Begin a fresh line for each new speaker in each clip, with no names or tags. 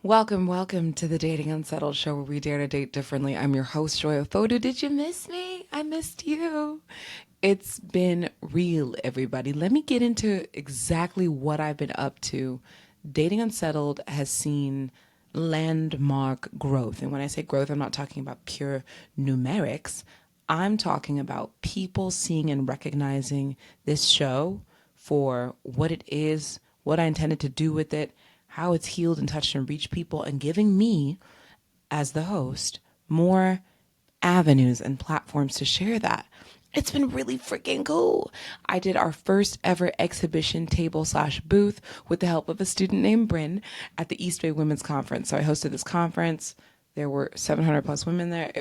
Welcome to the Dating Unsettled show where we dare to date differently. I'm your host, JoyOfodu. Did you miss me? I missed you. It's been real, everybody. Let me get into exactly what I've been up to. Dating Unsettled has seen landmark growth. And when I say growth, I'm not talking about pure numerics. I'm talking about people seeing and recognizing this show for what it is, what I intended to do with it, how it's healed and touched and reached people, and giving me, as the host, more avenues and platforms to share that. It's been really freaking cool. I did our first ever exhibition table slash booth with the help of a student named Bryn at the East Bay Women's Conference. So I hosted this conference. There were 700 plus women there.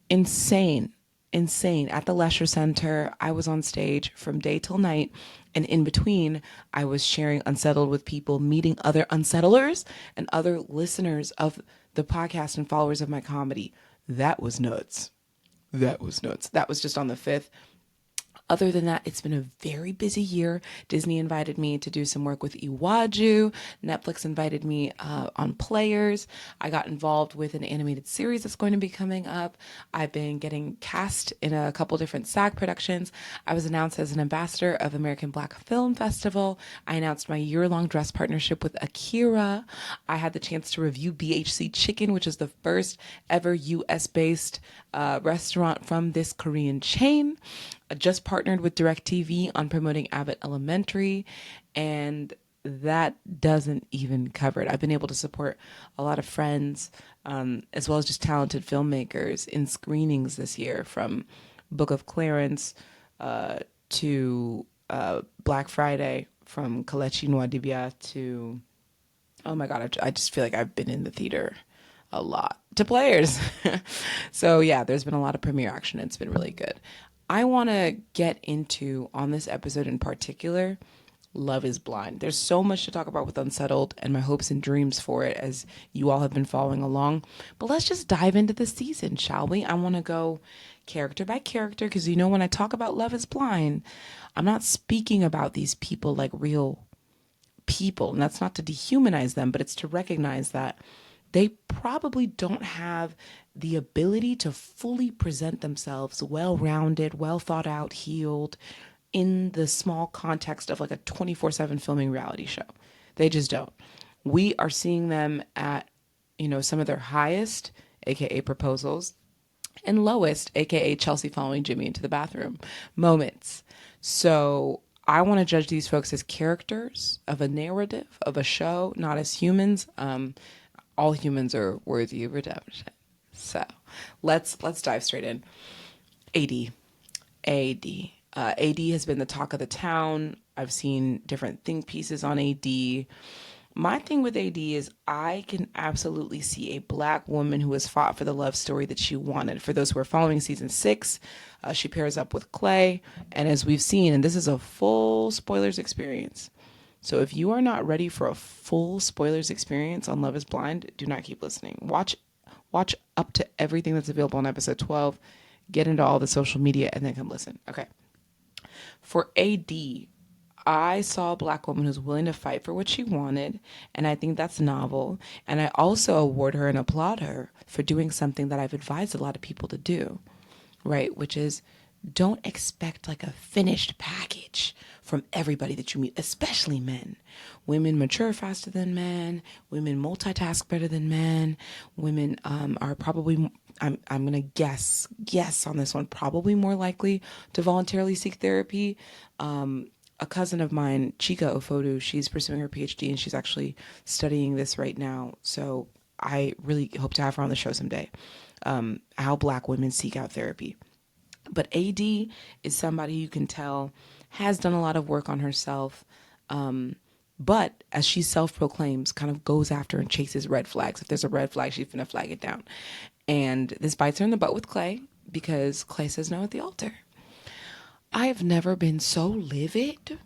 Insane, insane. At the Leisure Center, I was on stage from day till night. And in between, I was sharing Unsettled with people, meeting other unsettlers and other listeners of the podcast and followers of my comedy. That was nuts. That was nuts. That was just on the 5th. Other than that, it's been a very busy year. Disney invited me to do some work with Iwaju. Netflix invited me on Players. I got involved with an animated series that's going to be coming up. I've been getting cast in a couple different SAG productions. I was announced as an ambassador of American Black Film Festival. I announced my year-long dress partnership with Akira. I had the chance to review BHC Chicken, which is the first ever US-based restaurant from this Korean chain. I just partnered with DirecTV on promoting Abbott Elementary, and that doesn't even cover it. I've been able to support a lot of friends, as well as just talented filmmakers in screenings this year, from Book of Clarence to Black Friday, from Kalechi Noadibia to, oh my God, I just feel like I've been in the theater a lot, to Players. So yeah, there's been a lot of premiere action. It's been really good. I want to get into, on this episode in particular, Love is Blind. There's so much to talk about with Unsettled and my hopes and dreams for it as you all have been following along. But let's just dive into the season, shall we? I want to go character by character because, when I talk about Love is Blind, I'm not speaking about these people like real people. And that's not to dehumanize them, but it's to recognize that they probably don't have the ability to fully present themselves well-rounded, well thought out, healed in the small context of like a 24/7 filming reality show. They just don't. We are seeing them at, some of their highest, aka proposals, and lowest, aka Chelsea following Jimmy into the bathroom moments. So I want to judge these folks as characters of a narrative, of a show, not as humans. All humans are worthy of redemption. So let's dive straight in. AD. AD has been the talk of the town. I've seen different think pieces on AD. My thing with AD is I can absolutely see a Black woman who has fought for the love story that she wanted. For those who are following season 6, she pairs up with Clay. And as we've seen, and this is a full spoilers experience, so if you are not ready for a full spoilers experience on Love is Blind, do not keep listening. Watch up to everything that's available on episode 12, get into all the social media, and then come listen. Okay. For AD, I saw a Black woman who's willing to fight for what she wanted, and I think that's novel. And I also award her and applaud her for doing something that I've advised a lot of people to do, right? Which is, don't expect like a finished package from everybody that you meet, especially men. Women mature faster than men. Women multitask better than men. Women are probably, I'm going to guess on this one, probably more likely to voluntarily seek therapy. A cousin of mine, Chika Ofodu, she's pursuing her PhD and she's actually studying this right now. So I really hope to have her on the show someday. How Black women seek out therapy. But AD is somebody you can tell has done a lot of work on herself, but as she self-proclaims, kind of goes after and chases red flags. If there's a red flag, she's finna flag it down. And this bites her in the butt with Clay because Clay says no at the altar. I have never been so livid,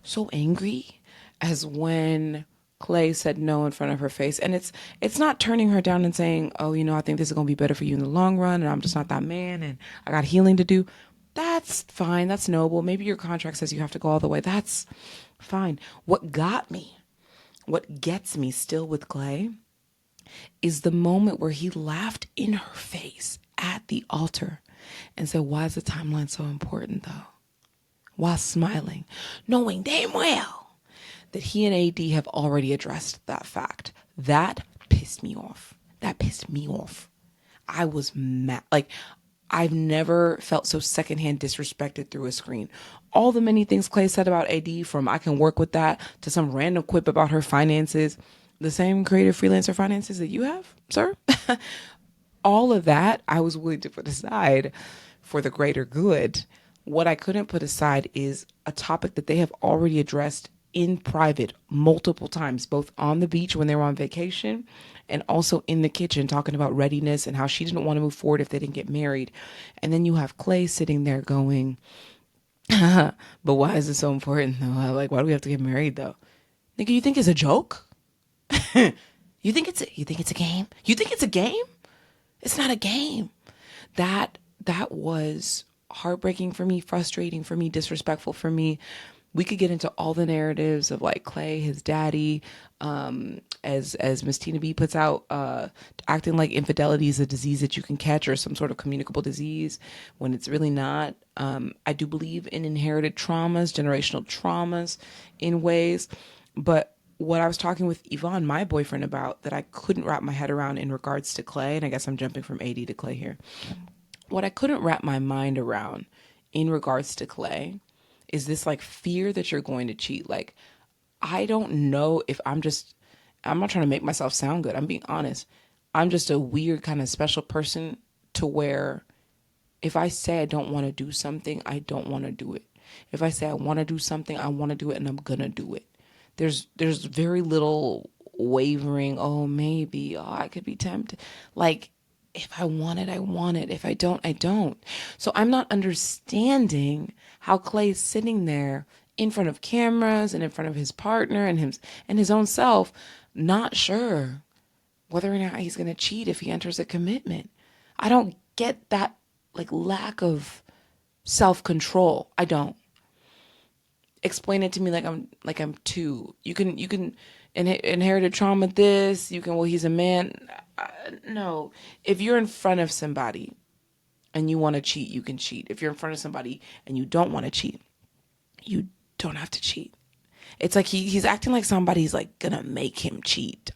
so angry as when Clay said no in front of her face. And it's not turning her down and saying, oh, I think this is going to be better for you in the long run, and I'm just not that man, and I got healing to do. That's fine. That's noble. Maybe your contract says you have to go all the way. That's fine. What gets me still with Clay is the moment where he laughed in her face at the altar and said, why is the timeline so important though? While smiling, knowing damn well that he and AD have already addressed that fact. That pissed me off. That pissed me off. I was mad. Like, I've never felt so secondhand disrespected through a screen. All the many things Clay said about AD, from I can work with that to some random quip about her finances, the same creative freelancer finances that you have, sir. All of that I was willing to put aside for the greater good. What I couldn't put aside is a topic that they have already addressed in private multiple times, both on the beach when they were on vacation and also in the kitchen, talking about readiness and how she didn't want to move forward if they didn't get married. And then you have Clay sitting there going, but why is it so important though? Like, why do we have to get married though? Nigga, you think it's a joke? You think it's a game? You think it's a game? It's not a game. That was heartbreaking for me, frustrating for me, disrespectful for me. We could get into all the narratives of like Clay, his daddy, as Miss Tina B puts out, acting like infidelity is a disease that you can catch or some sort of communicable disease when it's really not. I do believe in inherited traumas, generational traumas in ways, but what I was talking with Yvonne, my boyfriend, about that I couldn't wrap my head around in regards to Clay, and I guess I'm jumping from AD to Clay here. What I couldn't wrap my mind around in regards to Clay is this like fear that you're going to cheat. Like, I don't know if I'm not trying to make myself sound good. I'm being honest. I'm just a weird kind of special person to where if I say I don't want to do something, I don't want to do it. If I say I want to do something, I want to do it and I'm going to do it. There's very little wavering. Oh, maybe. Oh, I could be tempted. Like, if I want it, I want it. If I don't, I don't. So I'm not understanding how Clay's sitting there in front of cameras and in front of his partner and his own self, not sure whether or not he's going to cheat if he enters a commitment. I don't get that like lack of self-control. I don't. Explain it to me like I'm two. You can inherited trauma. This you can. Well, he's a man. No, if you're in front of somebody and you want to cheat, you can cheat. If you're in front of somebody and you don't want to cheat, you don't have to cheat. It's like he's acting like somebody's like gonna make him cheat.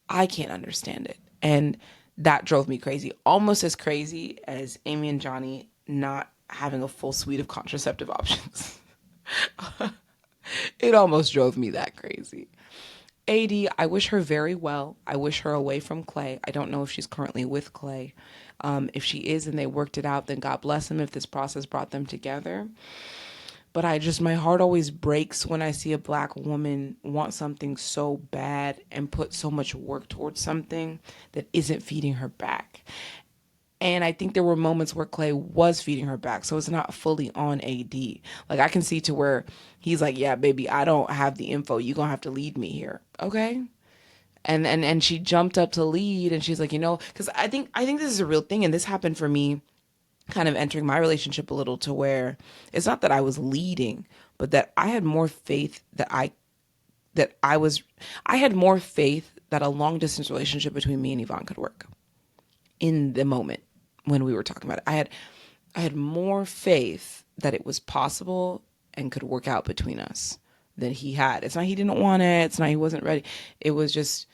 I can't understand it, and that drove me crazy. Almost as crazy as Amy and Johnny not having a full suite of contraceptive options. It almost drove me that crazy. AD, I wish her very well. I wish her away from Clay. I don't know if she's currently with Clay. If she is and they worked it out, then God bless them if this process brought them together. But my heart always breaks when I see a Black woman want something so bad and put so much work towards something that isn't feeding her back. And I think there were moments where Clay was feeding her back. So it's not fully on AD. Like, I can see to where he's like, yeah, baby, I don't have the info. You're going to have to lead me here. Okay. And she jumped up to lead and she's like, because I think this is a real thing. And this happened for me kind of entering my relationship a little, to where it's not that I was leading, but that I had more faith that I had more faith that a long distance relationship between me and Yvonne could work. In the moment when we were talking about it, I had more faith that it was possible and could work out between us than he had. It's not he didn't want it. It's not he wasn't ready. It was just,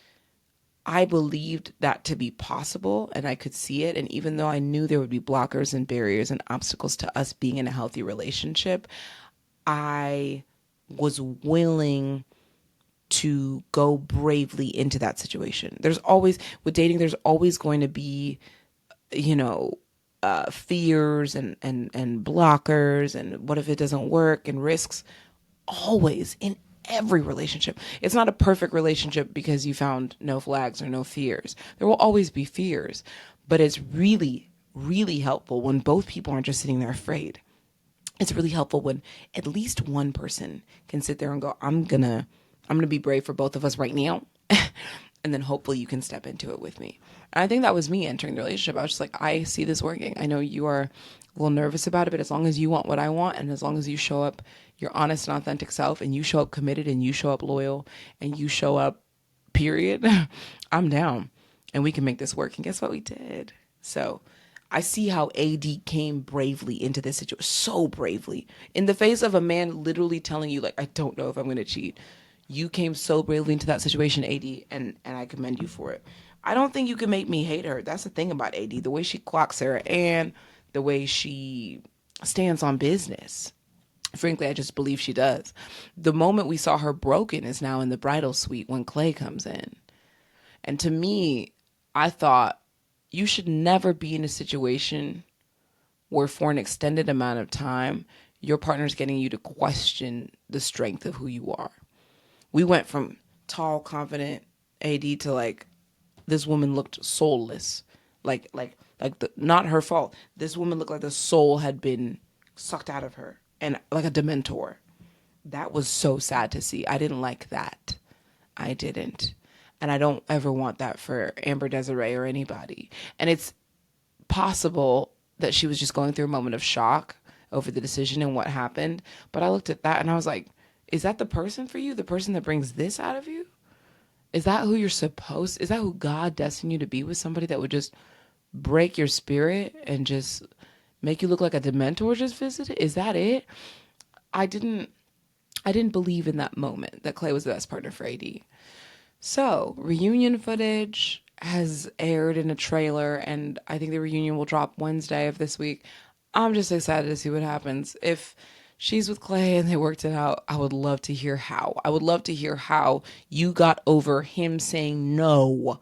I believed that to be possible and I could see it. And even though I knew there would be blockers and barriers and obstacles to us being in a healthy relationship, I was willing to go bravely into that situation. There's always, with dating, there's always going to be, fears and blockers and what if it doesn't work and risks, always in every relationship. It's not a perfect relationship because you found no flags or no fears. There will always be fears, but it's really, really helpful when both people aren't just sitting there afraid. It's really helpful when at least one person can sit there and go, I'm gonna be brave for both of us right now. And then hopefully you can step into it with me. And I think that was me entering the relationship. I was just like, I see this working. I know you are a little nervous about it, but as long as you want what I want, and as long as you show up your honest and authentic self, and you show up committed, and you show up loyal, and you show up, period, I'm down and we can make this work. And guess what we did? So I see how AD came bravely into this situation, so bravely, in the face of a man literally telling you, like, I don't know if I'm going to cheat. You came so bravely into that situation, AD, and I commend you for it. I don't think you can make me hate her. That's the thing about AD, the way she clocks Sarah and the way she stands on business. Frankly, I just believe she does. The moment we saw her broken is now in the bridal suite when Clay comes in. And to me, I thought you should never be in a situation where for an extended amount of time, your partner's getting you to question the strength of who you are. We went from tall, confident AD to like, this woman looked soulless. Not her fault. This woman looked like the soul had been sucked out of her and like a dementor. That was so sad to see. I didn't like that. I didn't. And I don't ever want that for Amber Desiree or anybody. And it's possible that she was just going through a moment of shock over the decision and what happened. But I looked at that and I was like, is that the person for you? The person that brings this out of you? Is that who you're is that who God destined you to be, with somebody that would just break your spirit and just make you look like a dementor just visited? Is that it? I didn't believe in that moment that Clay was the best partner for AD. So reunion footage has aired in a trailer, and I think the reunion will drop Wednesday of this week. I'm just excited to see what happens. If she's with Clay and they worked it out, I would love to hear how. I would love to hear how you got over him saying no,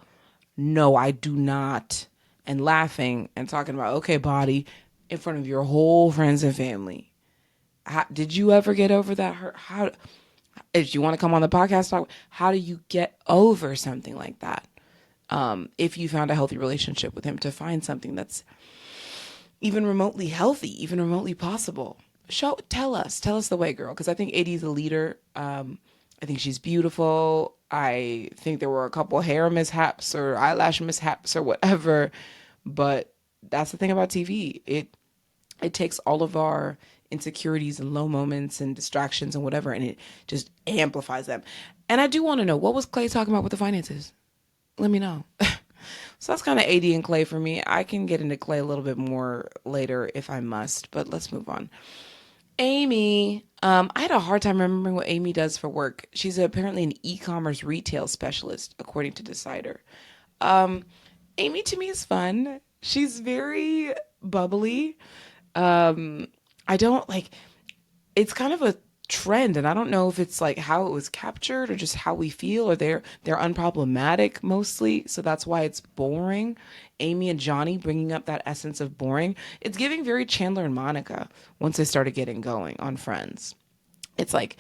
I do not, and laughing and talking about, okay, body, in front of your whole friends and family. Did you ever get over that? How, if you want to come on the podcast, talk, how do you get over something like that? If you found a healthy relationship with him, to find something that's even remotely healthy, even remotely possible. Tell us the way, girl. Because I think AD is a leader. I think she's beautiful. I think there were a couple hair mishaps or eyelash mishaps or whatever. But that's the thing about TV. It takes all of our insecurities and low moments and distractions and whatever, and it just amplifies them. And I do want to know, what was Clay talking about with the finances? Let me know. So that's kind of AD and Clay for me. I can get into Clay a little bit more later if I must, but let's move on. Amy. I had a hard time remembering what Amy does for work. She's apparently an e-commerce retail specialist, according to Decider. Amy to me is fun. She's very bubbly. I don't like, it's kind of a trend, and I don't know if it's like how it was captured or just how we feel, or they're unproblematic mostly, so that's why it's boring. Amy and Johnny bringing up that essence of boring. It's giving very Chandler and Monica once they started getting going on Friends. It's like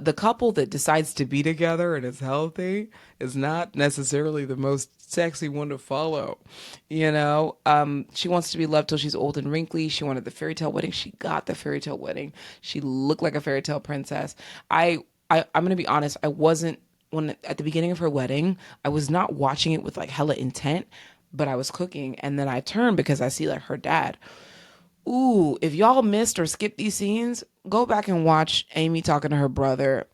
the couple that decides to be together and is healthy is not necessarily the most sexy one to follow. You know, she wants to be loved till she's old and wrinkly. She wanted the fairy tale wedding. She got the fairy tale wedding. She looked like a fairy tale princess. I'm going to be honest. I wasn't, when at the beginning of her wedding, I was not watching it with like hella intent, but I was cooking. And then I turned because I see like her dad. Ooh, if y'all missed or skipped these scenes, go back and watch Amy talking to her brother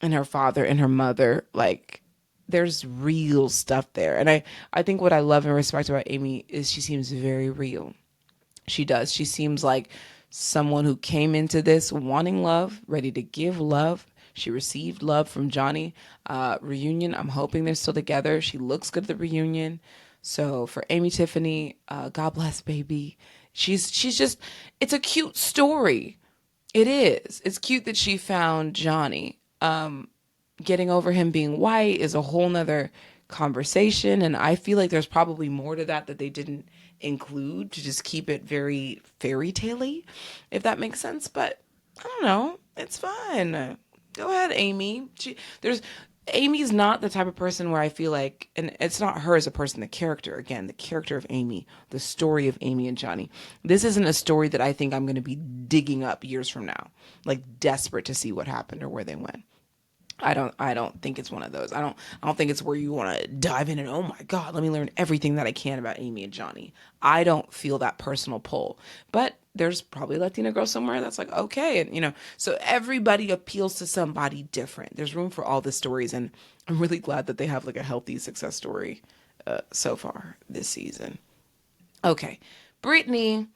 and her father and her mother. Like, there's real stuff there. And I think what I love and respect about Amy is she seems very real. She does. She seems like someone who came into this wanting love, ready to give love. She received love from Johnny. Reunion, I'm hoping they're still together. She looks good at the reunion. So for Amy Tiffany, God bless, baby. She's just, it's a cute story. It is. It's cute that she found Johnny. Getting over him being white is a whole nother conversation. And I feel like there's probably more to that they didn't include, to just keep it very fairy tale-y, if that makes sense. But I don't know. It's fun. Go ahead, Amy. Amy's not the type of person where I feel like, and it's not her as a person, the character of Amy, the story of Amy and Johnny. This isn't a story that I think I'm going to be digging up years from now, like desperate to see what happened or where they went. I don't think it's one of those. I don't think it's where you want to dive in and, oh my God, let me learn everything that I can about Amy and Johnny. I don't feel that personal pull, but there's probably a Latina girl somewhere that's like, okay. And, so everybody appeals to somebody different. There's room for all the stories. And I'm really glad that they have like a healthy success story so far this season. Okay. Brittany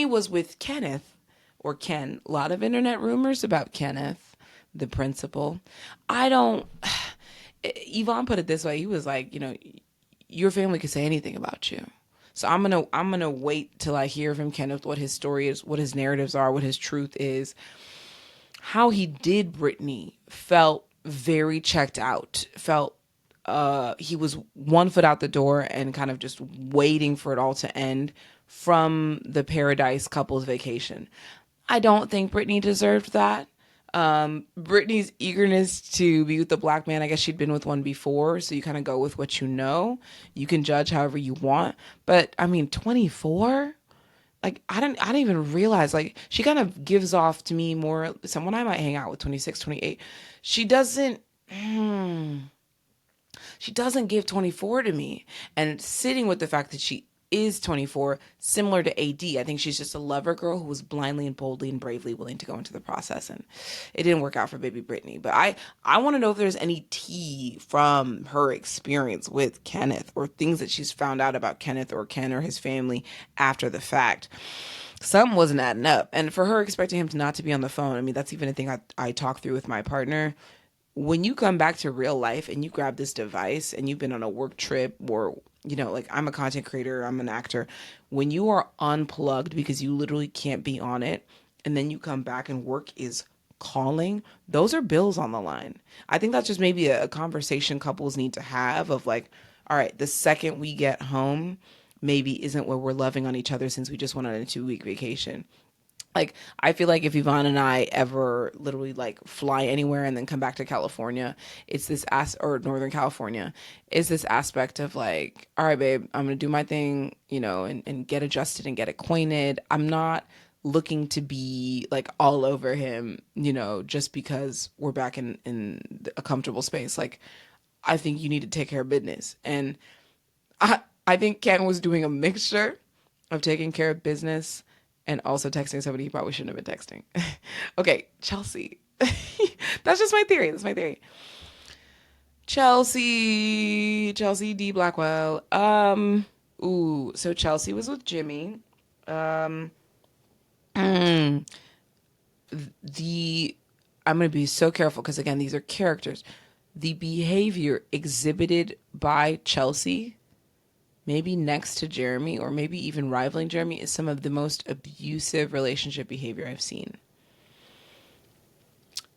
was with Kenneth or Ken. A lot of internet rumors about Kenneth, the principal. I don't Yvonne put it this way. He was like, your family could say anything about you. So I'm gonna wait till I hear from Kenneth what his story is, what his narratives are, what his truth is. How he did Brittany felt very checked out. Felt he was one foot out the door and kind of just waiting for it all to end from the Paradise couples vacation. I don't think Brittany deserved that. Brittany's eagerness to be with the black man, I guess she'd been with one before, so you kind of go with what you know. You can judge however you want, but I mean, 24. Like I didn't even realize, like, she kind of gives off to me more someone I might hang out with, 26, 28. She doesn't. She doesn't give 24 to me. And sitting with the fact that she is 24, similar to AD, I think she's just a lover girl who was blindly and boldly and bravely willing to go into the process. And it didn't work out for baby Brittany. But I want to know if there's any tea from her experience with Kenneth or things that she's found out about Kenneth or Ken or his family after the fact. Something wasn't adding up. And for her expecting him to not to be on the phone, I mean, that's even a thing I talk through with my partner. When you come back to real life and you grab this device and you've been on a work trip or, like, I'm a content creator, I'm an actor, when you are unplugged because you literally can't be on it, and then you come back and work is calling, those are bills on the line. I think that's just maybe a conversation couples need to have of like, all right, the second we get home maybe isn't where we're loving on each other since we just went on a 2-week vacation. Like, I feel like if Yvonne and I ever literally like fly anywhere and then come back to California, it's this or Northern California, is this aspect of like, all right, babe, I'm gonna do my thing, and get adjusted and get acquainted. I'm not looking to be like all over him, just because we're back in a comfortable space. Like, I think you need to take care of business. And I think Ken was doing a mixture of taking care of business and also texting somebody he probably shouldn't have been texting. Okay, Chelsea. That's just my theory. That's my theory. Chelsea D. Blackwell. So Chelsea was with Jimmy. Um, the I'm gonna be so careful because again, these are characters. The behavior exhibited by Chelsea, maybe next to Jeremy or maybe even rivaling Jeremy, is some of the most abusive relationship behavior I've seen.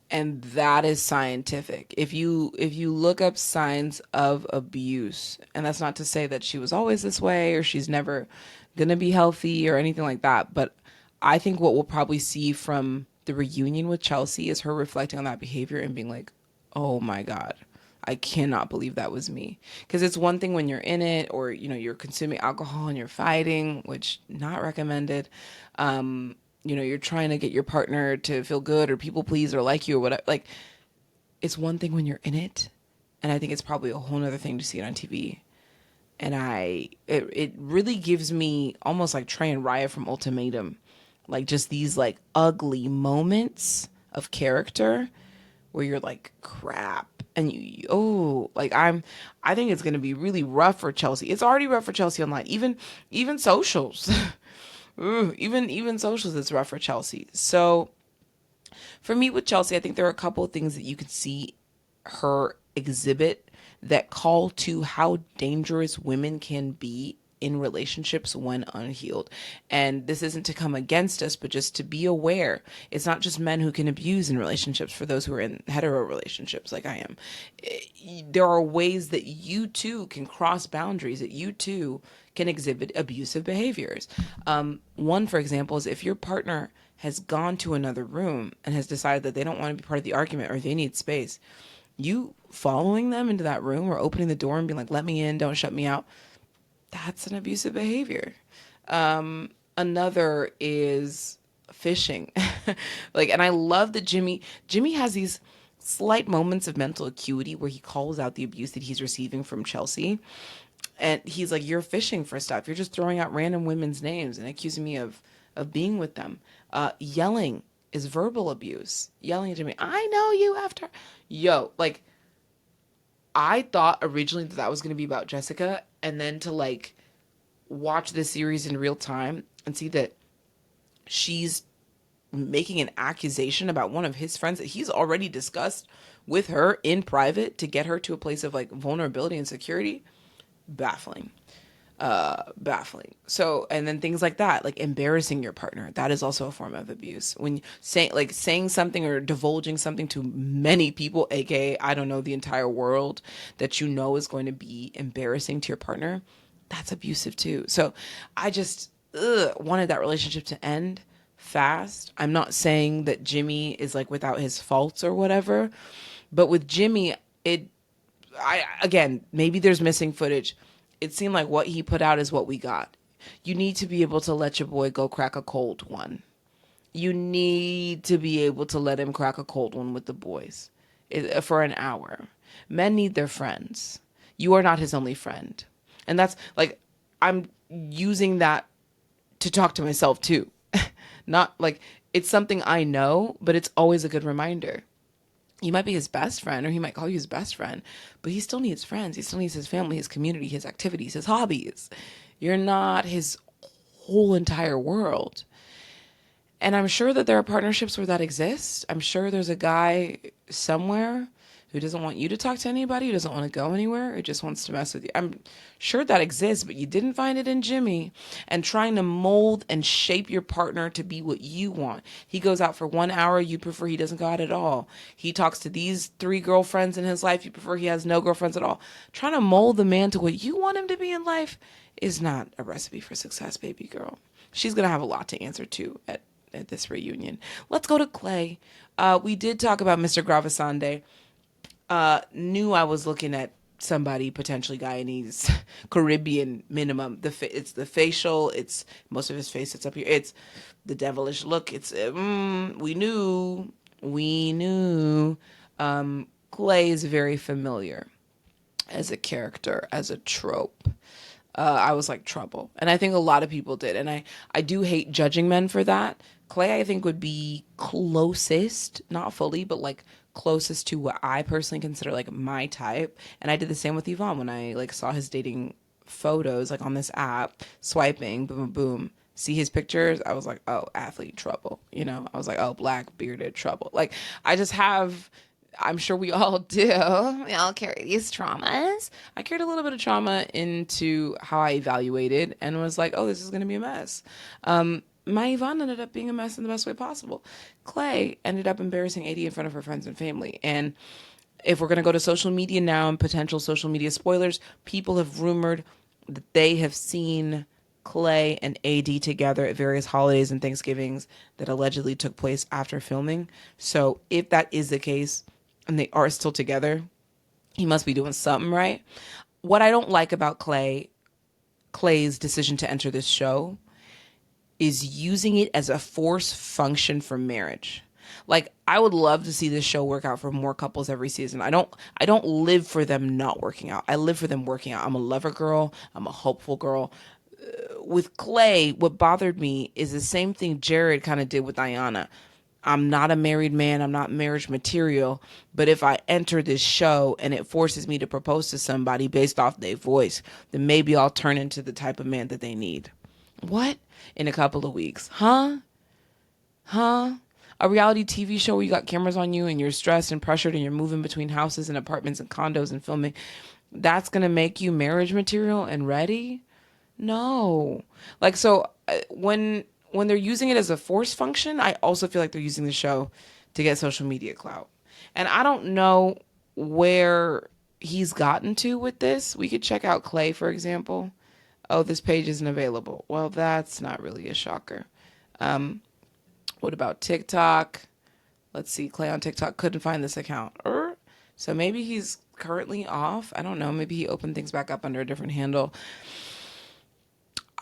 And that is scientific. If you look up signs of abuse, and that's not to say that she was always this way or she's never gonna be healthy or anything like that, but I think what we'll probably see from the reunion with Chelsea is her reflecting on that behavior and being like, "Oh my God, I cannot believe that was me." Because it's one thing when you're in it or you're consuming alcohol and you're fighting, which not recommended. You're trying to get your partner to feel good or people please or like you or whatever. Like, it's one thing when you're in it, and I think it's probably a whole nother thing to see it on TV. And it really gives me almost like Trey and Raya from Ultimatum, like just these like ugly moments of character where you're like, crap. And like I think it's going to be really rough for Chelsea. It's already rough for Chelsea online. Even socials. Ooh, even socials, it's rough for Chelsea. So for me with Chelsea, I think there are a couple of things that you could see her exhibit that call to how dangerous women can be in relationships when unhealed. And this isn't to come against us, but just to be aware. It's not just men who can abuse in relationships for those who are in hetero relationships like I am. There are ways that you too can cross boundaries, that you too can exhibit abusive behaviors. One, for example, is if your partner has gone to another room and has decided that they don't want to be part of the argument or they need space, you following them into that room or opening the door and being like, let me in, don't shut me out, that's an abusive behavior. Another is fishing. And I love that Jimmy has these slight moments of mental acuity where he calls out the abuse that he's receiving from Chelsea. And he's like, you're fishing for stuff. You're just throwing out random women's names and accusing me of being with them. Yelling is verbal abuse. Yelling at Jimmy, I know you after. Yo, like, I thought originally that was going to be about Jessica, and then to like watch this series in real time and see that she's making an accusation about one of his friends that he's already discussed with her in private to get her to a place of like vulnerability and security. Baffling. Baffling. So, and then things like that, like embarrassing your partner, that is also a form of abuse. When saying something or divulging something to many people, aka I don't know, the entire world, that you know is going to be embarrassing to your partner, that's abusive too. So I just wanted that relationship to end fast. I'm not saying that Jimmy is like without his faults or whatever, but with Jimmy, I again, maybe there's missing footage. It seemed like what he put out is what we got. You need to be able to let your boy go crack a cold one. You need to be able to let him crack a cold one with the boys for an hour. Men need their friends. You are not his only friend. And that's like, I'm using that to talk to myself too. Not like it's something I know, but it's always a good reminder. You might be his best friend, or he might call you his best friend, but he still needs friends. He still needs his family, his community, his activities, his hobbies. You're not his whole entire world. And I'm sure that there are partnerships where that exists. I'm sure there's a guy somewhere who doesn't want you to talk to anybody, who doesn't want to go anywhere, who just wants to mess with you. I'm sure that exists, but you didn't find it in Jimmy. And trying to mold and shape your partner to be what you want. He goes out for 1 hour, you prefer he doesn't go out at all. He talks to these 3 girlfriends in his life, you prefer he has no girlfriends at all. Trying to mold the man to what you want him to be in life is not a recipe for success, baby girl. She's going to have a lot to answer to at this reunion. Let's go to Clay. We did talk about Mr. Gravasande. Knew I was looking at somebody potentially Guyanese, Caribbean minimum. It's the facial. It's most of his face. It's up here. It's the devilish look. It's we knew. Clay is very familiar as a character, as a trope. I was like trouble, and I think a lot of people did, and I do hate judging men for that. Clay, I think, would be closest, not fully, but like closest to what I personally consider like my type. And I did the same with Yvonne when I like saw his dating photos like on this app, swiping, boom, boom, boom. See his pictures, I was like, oh, athlete trouble. You know, I was like, oh, black bearded trouble. Like, I just have, I'm sure we all do. We all carry these traumas. I carried a little bit of trauma into how I evaluated and was like, oh, this is going to be a mess. My Yvonne ended up being a mess in the best way possible. Clay ended up embarrassing AD in front of her friends and family. And if we're going to go to social media now and potential social media spoilers, people have rumored that they have seen Clay and AD together at various holidays and Thanksgivings that allegedly took place after filming. So if that is the case and they are still together, he must be doing something right. What I don't like about Clay's decision to enter this show is using it as a force function for marriage. Like, I would love to see this show work out for more couples every season. I don't live for them not working out. I live for them working out. I'm a lover girl. I'm a hopeful girl. With Clay, what bothered me is the same thing Jared kind of did with Ayanna. I'm not a married man. I'm not marriage material. But if I enter this show and it forces me to propose to somebody based off their voice, then maybe I'll turn into the type of man that they need. What? In a couple of weeks. Huh? A reality TV show where you got cameras on you and you're stressed and pressured and you're moving between houses and apartments and condos and filming. That's going to make you marriage material and ready? No. Like, so when they're using it as a force function, I also feel like they're using the show to get social media clout. And I don't know where he's gotten to with this. We could check out Clay, for example. Oh, this page isn't available. Well, that's not really a shocker. What about TikTok? Let's see. Clay on TikTok couldn't find this account. So maybe he's currently off. I don't know. Maybe he opened things back up under a different handle.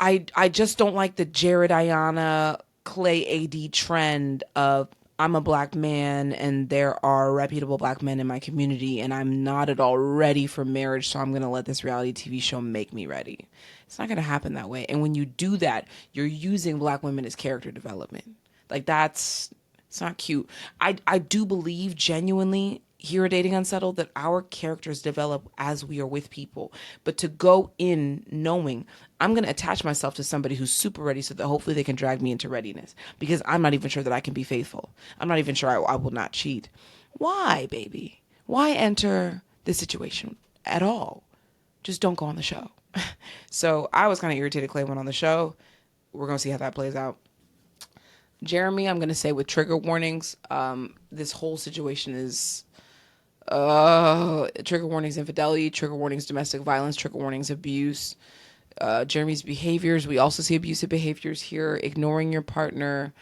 I just don't like the Jared, Ayanna, Clay, AD trend of I'm a black man and there are reputable black men in my community and I'm not at all ready for marriage, so I'm going to let this reality TV show make me ready. It's not going to happen that way. And when you do that, you're using black women as character development. Like, it's not cute. I do believe genuinely here at Dating Unsettled, that our characters develop as we are with people. But to go in knowing I'm going to attach myself to somebody who's super ready so that hopefully they can drag me into readiness, because I'm not even sure that I can be faithful. I'm not even sure I will not cheat. Why, baby? Why enter this situation at all? Just don't go on the show. So I was kind of irritated Clay went on the show. We're going to see how that plays out. Jeremy, I'm going to say with trigger warnings, this whole situation is trigger warnings infidelity, trigger warnings domestic violence, trigger warnings abuse. Jeremy's behaviors, we also see abusive behaviors here, ignoring your partner.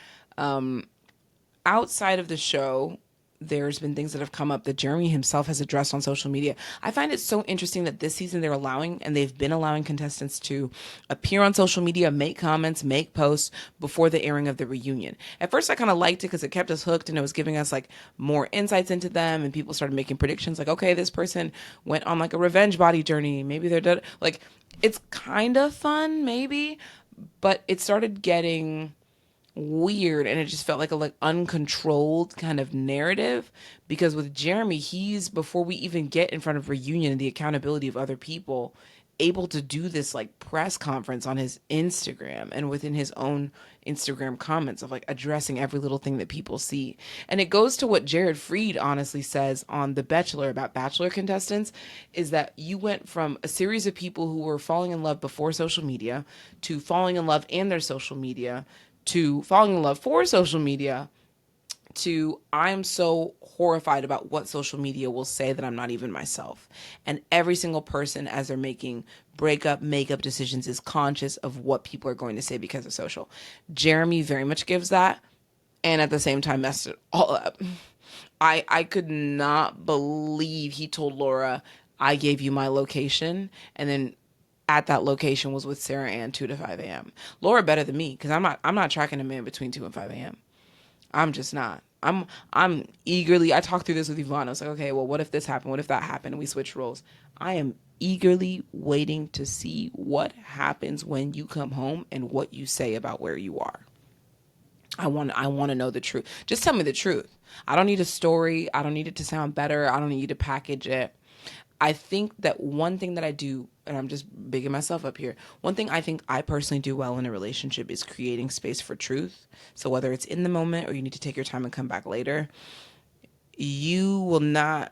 Outside of the show, there's been things that have come up that Jeremy himself has addressed on social media. I find it so interesting that this season they've been allowing contestants to appear on social media, make comments, make posts before the airing of the reunion. At first, I kind of liked it because it kept us hooked and it was giving us like more insights into them, and people started making predictions like, okay, this person went on like a revenge body journey. Maybe they're dead. Like, it's kind of fun, maybe, but it started getting weird, and it just felt like a like uncontrolled kind of narrative, because with Jeremy, he's, before we even get in front of reunion and the accountability of other people, able to do this like press conference on his Instagram and within his own Instagram comments of like addressing every little thing that people see. And it goes to what Jared Freed honestly says on The Bachelor about Bachelor contestants, is that you went from a series of people who were falling in love before social media to falling in love in their social media to falling in love for social media to I'm so horrified about what social media will say that I'm not even myself. And every single person, as they're making makeup decisions, is conscious of what people are going to say because of social. Jeremy very much gives that, and at the same time messed it all up. I could not believe he told Laura, I gave you my location, and then at that location was with Sarah Ann 2 to 5 a.m. Laura better than me, because I'm not tracking a man between 2 and 5 a.m. I'm just not. I'm eagerly, I talked through this with Yvonne. I was like, okay, well, what if this happened? What if that happened? And we switched roles. I am eagerly waiting to see what happens when you come home and what you say about where you are. I want to know the truth. Just tell me the truth. I don't need a story. I don't need it to sound better. I don't need you to package it. I think that one thing that I do, and I'm just bigging myself up here, one thing I think I personally do well in a relationship is creating space for truth. So whether it's in the moment or you need to take your time and come back later, you will not,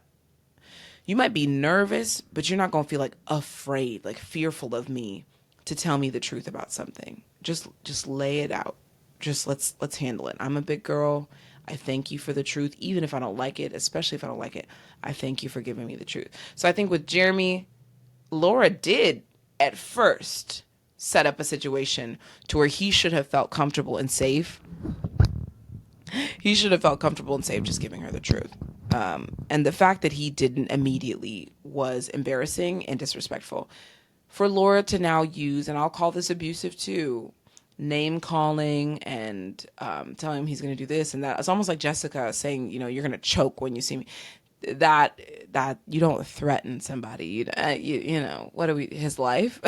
you might be nervous, but you're not going to feel like afraid, like fearful of me to tell me the truth about something. Just lay it out. Just let's handle it. I'm a big girl. I thank you for the truth, even if I don't like it, especially if I don't like it. I thank you for giving me the truth. So I think with Jeremy, Laura did at first set up a situation to where he should have felt comfortable and safe. He should have felt comfortable and safe just giving her the truth. And the fact that he didn't immediately was embarrassing and disrespectful. For Laura to now use, and I'll call this abusive too, name calling and telling him he's going to do this and that. It's almost like Jessica saying, you know, you're going to choke when you see me. That you don't threaten somebody. You know, what are we, his life?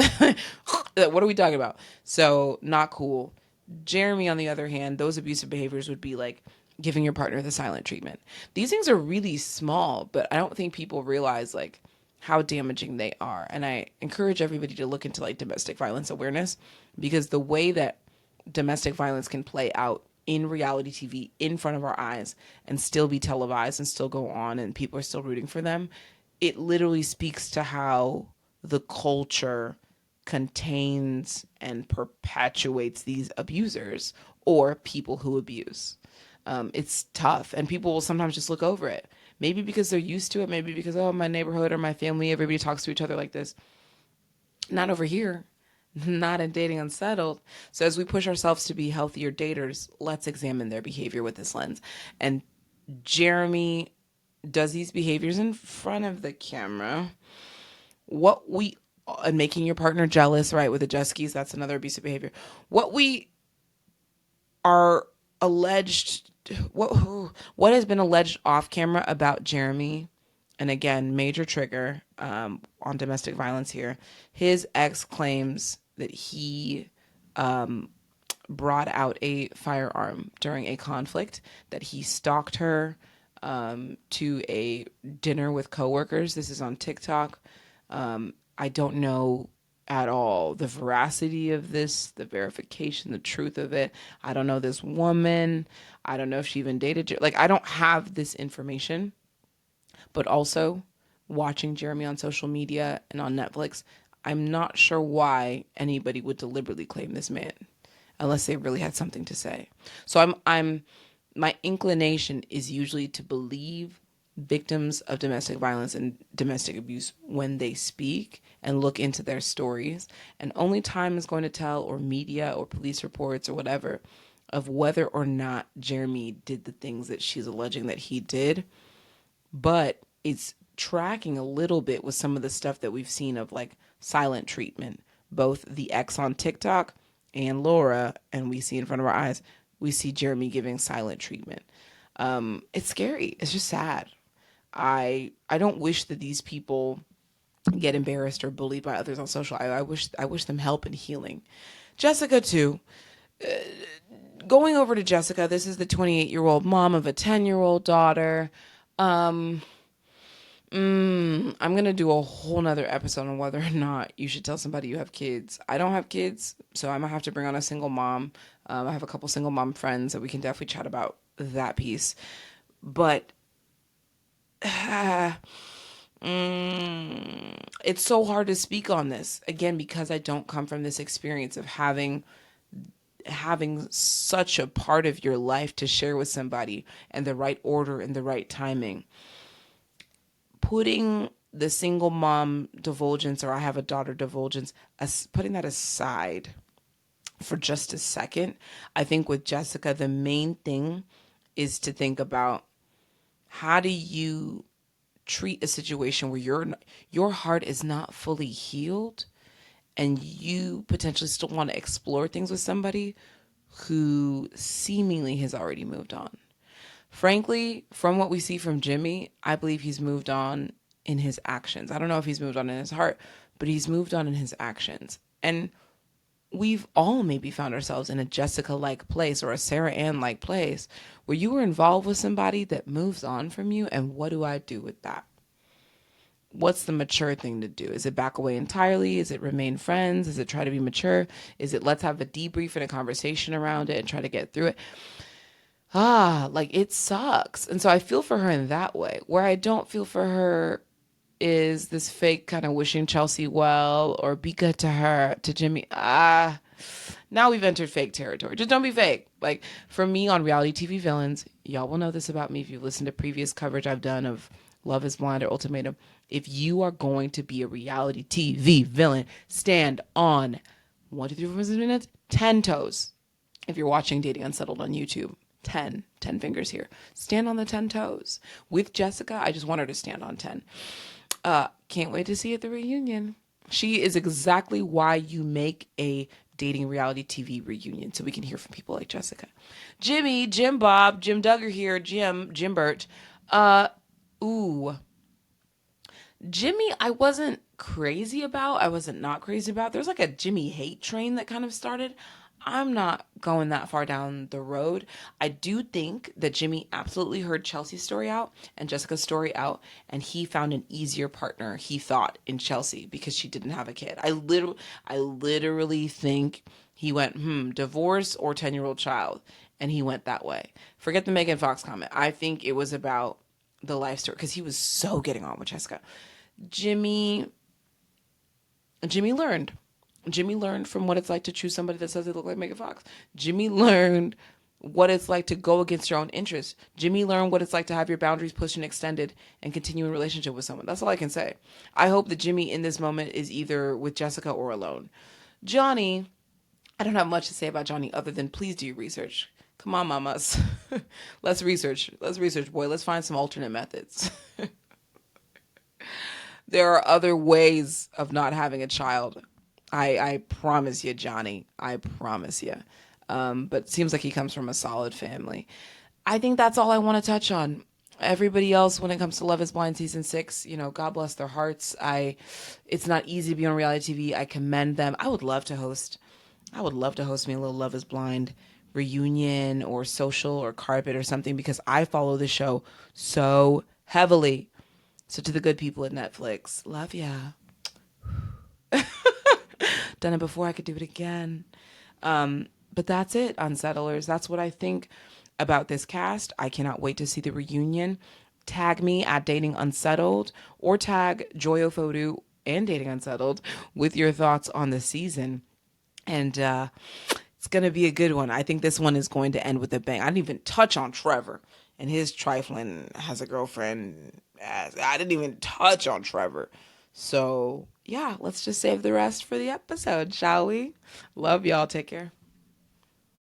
What are we talking about? So not cool. Jeremy, on the other hand, those abusive behaviors would be like giving your partner the silent treatment. These things are really small, but I don't think people realize like how damaging they are. And I encourage everybody to look into like domestic violence awareness, because the way that domestic violence can play out in reality TV in front of our eyes and still be televised and still go on and people are still rooting for them, it literally speaks to how the culture contains and perpetuates these abusers or people who abuse. It's tough, and people will sometimes just look over it. Maybe because they're used to it, maybe because, oh, my neighborhood or my family, everybody talks to each other like this. Not over here. Not in Dating Unsettled. So as we push ourselves to be healthier daters, let's examine their behavior with this lens. And Jeremy does these behaviors in front of the camera. And making your partner jealous, right, with the jet skis, that's another abusive behavior. What we are alleged, what has been alleged off camera about Jeremy, and again, major trigger on domestic violence here, his ex claims that he brought out a firearm during a conflict, that he stalked her, to a dinner with coworkers. This is on TikTok. I don't know at all the veracity of this, the verification, the truth of it. I don't know this woman. I don't know if she even dated. Like, I don't have this information. But also, watching Jeremy on social media and on Netflix, I'm not sure why anybody would deliberately claim this man unless they really had something to say. So my inclination is usually to believe victims of domestic violence and domestic abuse when they speak and look into their stories. And only time is going to tell, or media or police reports or whatever, of whether or not Jeremy did the things that she's alleging that he did. But it's tracking a little bit with some of the stuff that we've seen of like silent treatment, both the ex on TikTok and Laura, and we see in front of our eyes, we see Jeremy giving silent treatment. It's scary. It's just sad. I don't wish that these people get embarrassed or bullied by others on social. I wish them help and healing. Jessica too. Going over to Jessica, this is the 28-year-old mom of a 10-year-old daughter. I'm going to do a whole nother episode on whether or not you should tell somebody you have kids. I don't have kids, so I'm going to have to bring on a single mom. I have a couple single mom friends that we can definitely chat about that piece. But it's so hard to speak on this, again, because I don't come from this experience of having such a part of your life to share with somebody and the right order and the right timing. Putting the single mom divulgence, or I have a daughter divulgence, putting that aside for just a second, I think with Jessica, the main thing is to think about, how do you treat a situation where your heart is not fully healed and you potentially still want to explore things with somebody who seemingly has already moved on. Frankly, from what we see from Jimmy, I believe he's moved on in his actions. I don't know if he's moved on in his heart, but he's moved on in his actions. And we've all maybe found ourselves in a Jessica-like place or a Sarah Ann-like place where you were involved with somebody that moves on from you, and what do I do with that? What's the mature thing to do? Is it back away entirely? Is it remain friends? Is it try to be mature? Is it let's have a debrief and a conversation around it and try to get through it? Like, it sucks. And so I feel for her in that way. Where I don't feel for her is this fake kind of wishing Chelsea well or be good to her, to Jimmy. Now we've entered fake territory. Just don't be fake. Like, for me on reality TV villains, y'all will know this about me if you've listened to previous coverage I've done of Love is Blind or Ultimatum. If you are going to be a reality TV villain, stand on 1, 2, 3, 4, 5, 6 minutes, 10 toes. If you're watching Dating Unsettled on YouTube, 10 fingers here. Stand on the 10 toes. With Jessica, I just want her to stand on 10. Can't wait to see at the reunion. She is exactly why you make a dating reality TV reunion, so we can hear from people like Jessica. Jimmy, Jim Bob, Jim Duggar here, Jim Burt. Jimmy, I wasn't not crazy about. There's like a Jimmy hate train that kind of started. I'm not going that far down the road. I do think that Jimmy absolutely heard Chelsea's story out and Jessica's story out, and he found an easier partner, he thought, in Chelsea because she didn't have a kid. I literally think he went, divorce or 10-year-old child, and he went that way. Forget the Megan Fox comment. I think it was about the life story because he was so getting on with Jessica. Jimmy learned. Jimmy learned from what it's like to choose somebody that says they look like Megan Fox. Jimmy learned what it's like to go against your own interests. Jimmy learned what it's like to have your boundaries pushed and extended and continue a relationship with someone. That's all I can say. I hope that Jimmy in this moment is either with Jessica or alone. Johnny, I don't have much to say about Johnny other than please do your research. Come on, mamas. Let's research, boy. Let's find some alternate methods. There are other ways of not having a child. I promise you, Johnny. I promise you. But it seems like he comes from a solid family. I think that's all I want to touch on. Everybody else, when it comes to Love is Blind season 6, God bless their hearts. It's not easy to be on reality TV. I commend them. I would love to host me a little Love is Blind reunion or social or carpet or something, because I follow the show so heavily. So to the good people at Netflix, love ya. Done it before, I could do it again. But that's it, Unsettlers. That's what I think about this cast. I cannot wait to see the reunion. Tag me at Dating Unsettled or tag JoyOfodu and Dating Unsettled with your thoughts on the season. And it's going to be a good one. I think this one is going to end with a bang. I didn't even touch on Trevor and his trifling has a girlfriend. I didn't even touch on Trevor. So, yeah, let's just save the rest for the episode, shall we? Love y'all. Take care.